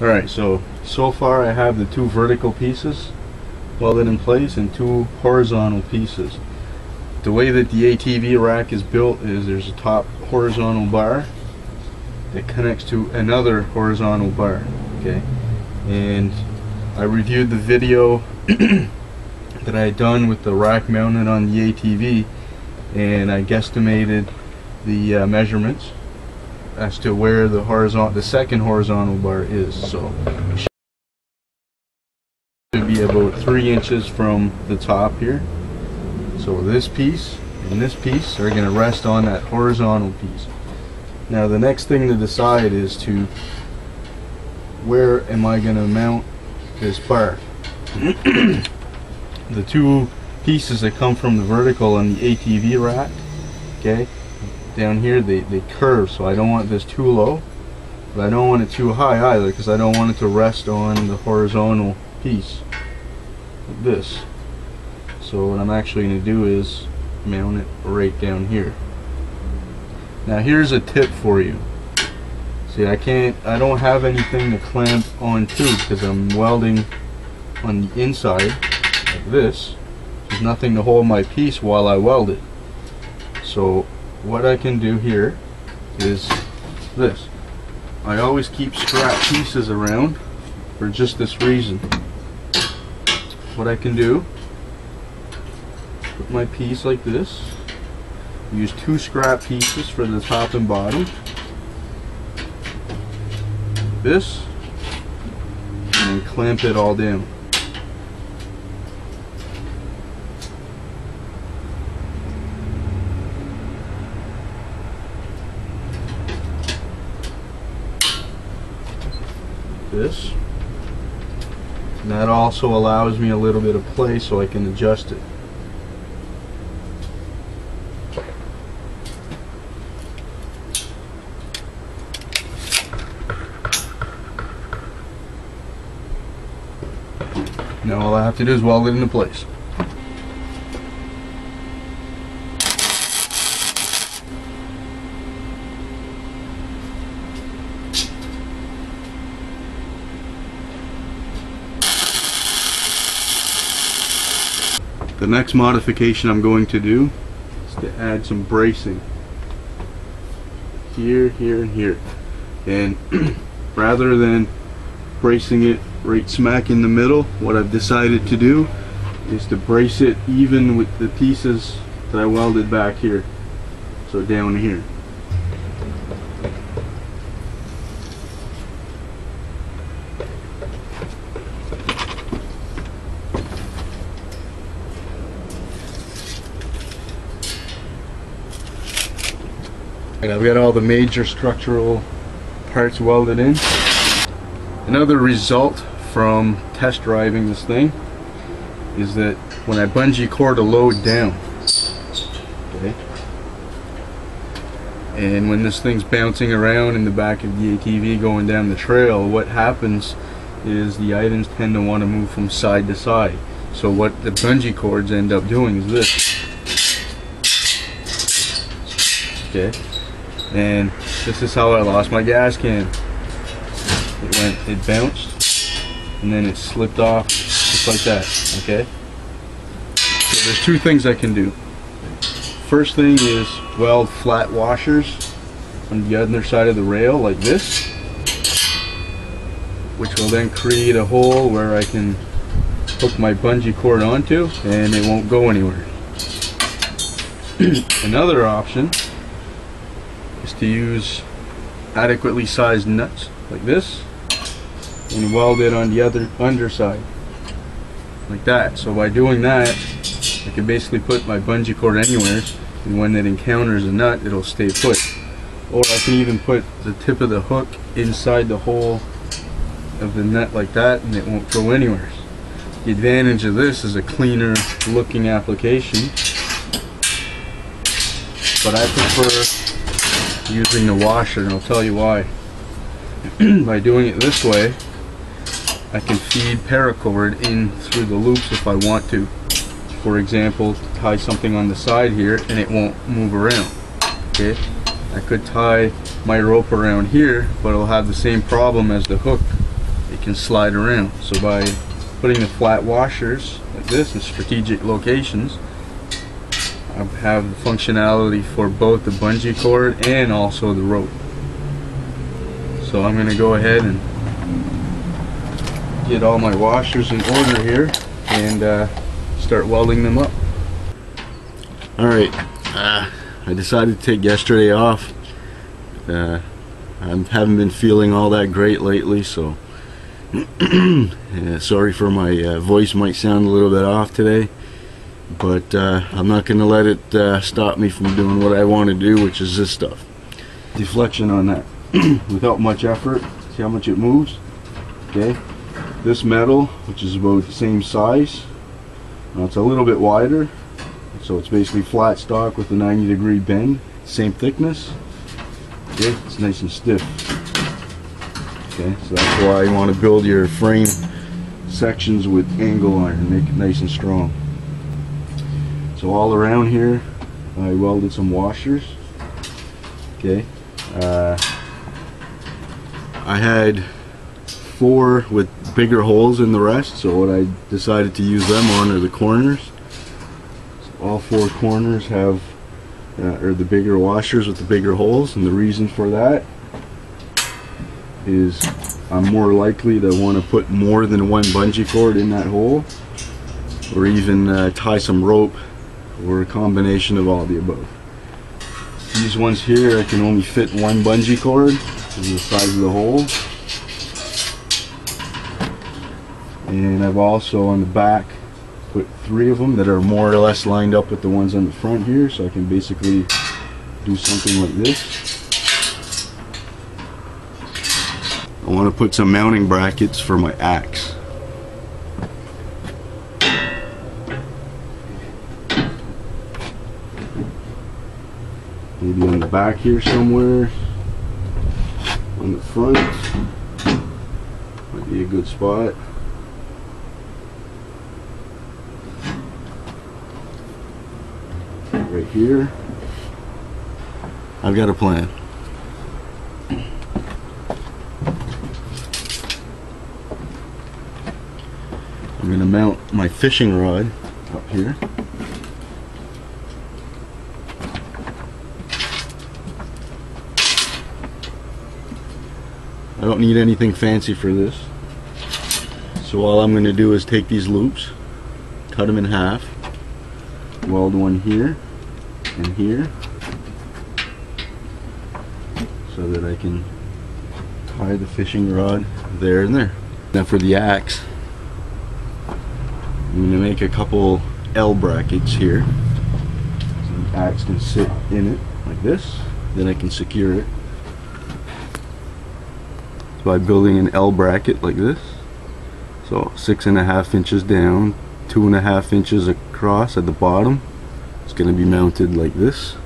Alright, so far I have the two vertical pieces welded in place and two horizontal pieces. The way that the ATV rack is built is there's a top horizontal bar that connects to another horizontal bar. Okay, and I reviewed the video that I had done with the rack mounted on the ATV, and I guesstimated the measurements as to where the second horizontal bar is. So it should be about 3 inches from the top here. So this piece and this piece are going to rest on that horizontal piece. Now the next thing to decide is to where am I going to mount this bar. The two pieces that come from the vertical on the ATV rack, okay, down here they curve, so I don't want this too low, but I don't want it too high either, because I don't want it to rest on the horizontal piece like this. So what I'm actually going to do is mount it right down here. Now here's a tip for you. See, I don't have anything to clamp onto because I'm welding on the inside like this. There's nothing to hold my piece while I weld it. So what I can do here is this. I always keep scrap pieces around for just this reason. What I can do, put my piece like this, use two scrap pieces for the top and bottom, this, and then clamp it all down. This, and that also allows me a little bit of play so I can adjust it. Now all I have to do is weld it into place. The next modification I'm going to do is to add some bracing here, here, and here. And rather than bracing it right smack in the middle, what I've decided to do is to brace it even with the pieces that I welded back here. So down here. And I've got all the major structural parts welded in. Another result from test driving this thing is that when I bungee cord a load down, okay, and when this thing's bouncing around in the back of the ATV going down the trail, what happens is the items tend to want to move from side to side. So what the bungee cords end up doing is this. Okay, and this is how I lost my gas can. It bounced, and then it slipped off just like that. Okay, so there's two things I can do. First thing is weld flat washers on the other side of the rail like this, which will then create a hole where I can hook my bungee cord onto and it won't go anywhere. Another option is to use adequately sized nuts like this and weld it on the other underside like that. So by doing that, I can basically put my bungee cord anywhere, and when it encounters a nut, it'll stay put. Or I can even put the tip of the hook inside the hole of the nut like that, and it won't go anywhere. The advantage of this is a cleaner looking application, but I prefer using the washer, and I'll tell you why. By doing it this way, I can feed paracord in through the loops if I want to. For example, tie something on the side here and it won't move around. Okay, I could tie my rope around here, but it'll have the same problem as the hook it can slide around. So by putting the flat washers like this in strategic locations, I have the functionality for both the bungee cord and also the rope. So I'm going to go ahead and get all my washers in order here and start welding them up. Alright, I decided to take yesterday off. I haven't been feeling all that great lately, so yeah, sorry for my voice might sound a little bit off today, but I'm not going to let it stop me from doing what I want to do, which is this stuff. Deflection on that without much effort. See how much it moves? Okay. This metal, which is about the same size, now it's a little bit wider, so it's basically flat stock with a 90-degree bend, same thickness. Okay, it's nice and stiff. Okay, so that's why you want to build your frame sections with angle iron, make it nice and strong. So all around here, I welded some washers. Okay, I had 4 with bigger holes in the rest, so what I decided to use them on are the corners. So all 4 corners have are the bigger washers with the bigger holes, and the reason for that is I'm more likely to want to put more than one bungee cord in that hole, or even tie some rope, or a combination of all the above. These ones here, I can only fit one bungee cord because of the size of the hole. And I've also on the back put 3 of them that are more or less lined up with the ones on the front here, so I can basically do something like this. I want to put some mounting brackets for my axe. Maybe on the back here somewhere. On the front might be a good spot. Right here. I've got a plan. I'm going to mount my fishing rod up here. I don't need anything fancy for this. So all I'm going to do is take these loops, cut them in half, weld one here and here, so that I can tie the fishing rod there and there. Now for the axe, I'm going to make a couple L brackets here, so the axe can sit in it like this. Then I can secure it by building an L bracket like this. So 6.5 inches down, 2.5 inches across at the bottom. It's going to be mounted like this,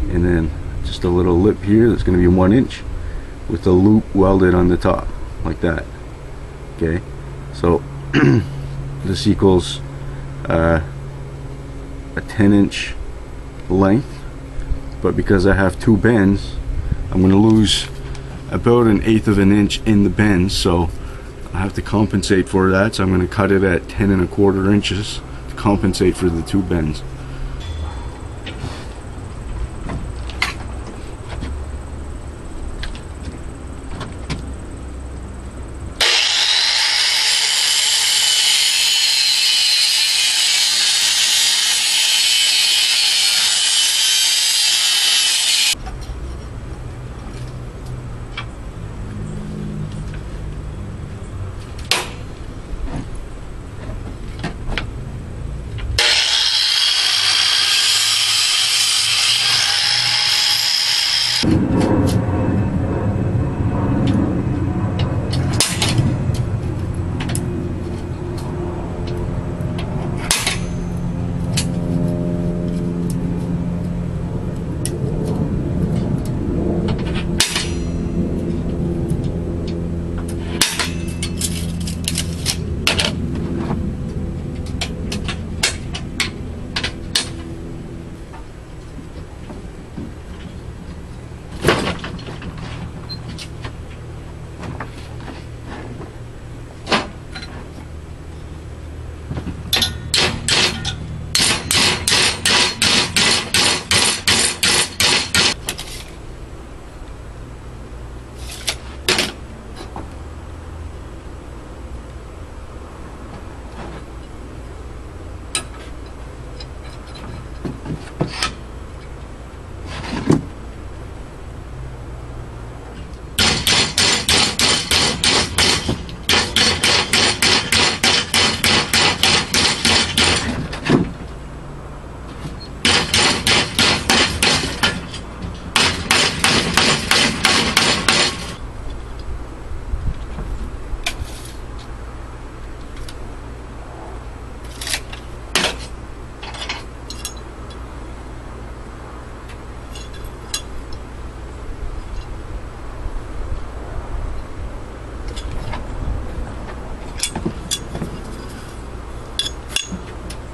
and then just a little lip here that's going to be 1 inch with a loop welded on the top like that. Okay, so this equals a 10-inch length, but because I have 2 bends, I'm going to lose about 1/8 of an inch in the bends, so I have to compensate for that. So I'm going to cut it at 10.25 inches to compensate for the 2 bends.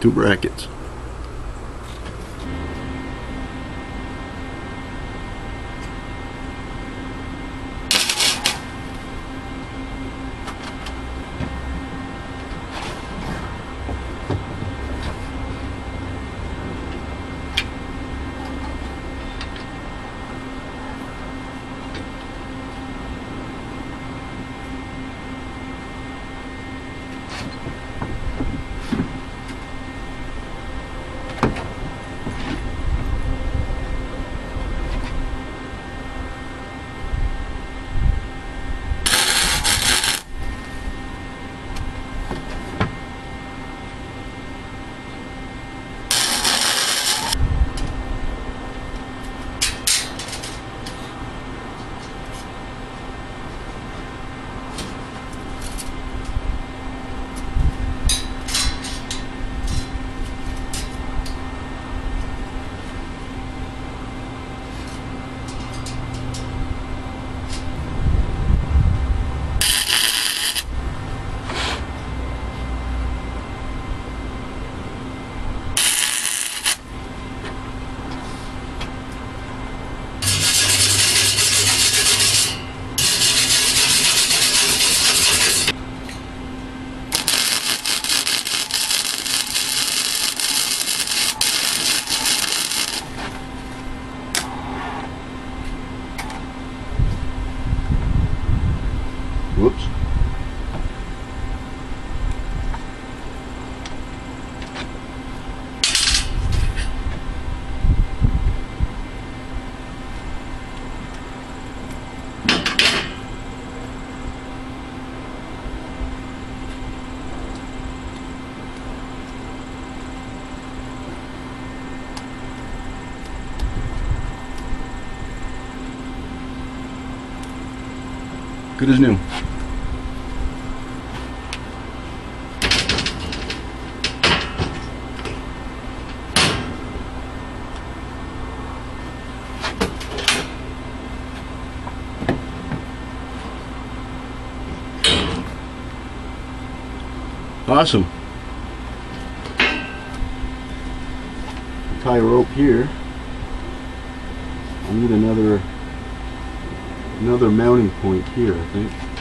two brackets. Whoops. Good as new. Awesome. Tie a rope here. I need another mounting point here, I think.